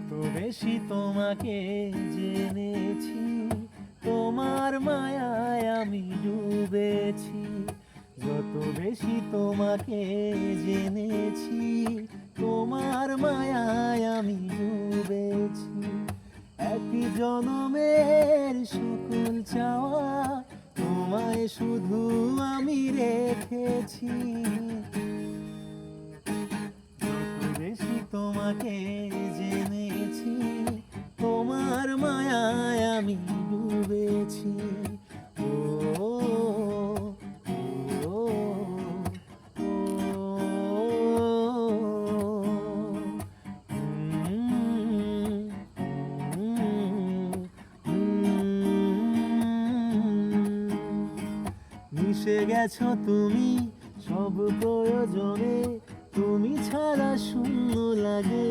যত বেশি তোমাকে জেনেছি, তোমার মায়ায় আমি ডুবেছি। যত বেশি তোমাকে জেনেছি, তোমার মায়ায় আমি ডুবেছি। একই জনমের সকল চাওয়া তোমায় শুধু আমি রেখেছি। যত বেশি তোমাকে জেনেছি, তোমার মায়ায় আমি ডুবেছি। ও, ও, ও, মিশে গেছো তুমি সব প্রয়োজনে, তুমি ছাড়া শূন্য লাগে।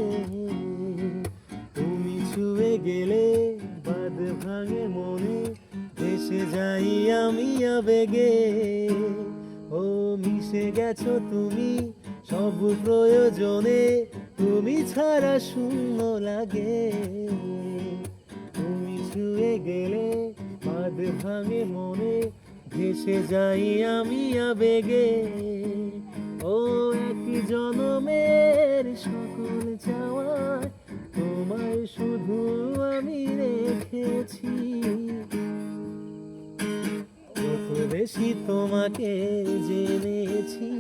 তুমি ছুঁয়ে গেলে বাঁধ ভাঙে মনে, ভেসে যাই আমি আবেগে। ও মিশে গেছো তুমি সব প্রয়োজনে, তুমি ছাড়া শূন্য লাগে। তুমি ছুঁয়ে গেলে বাঁধ ভাঙে মনে, ভেসে যাই আমি আবেগে। ও একই জনমের সকল চাওয়ায় তোমায় শুধু আমি রেখেছি। যত বেশি তোমাকে জেনেছি,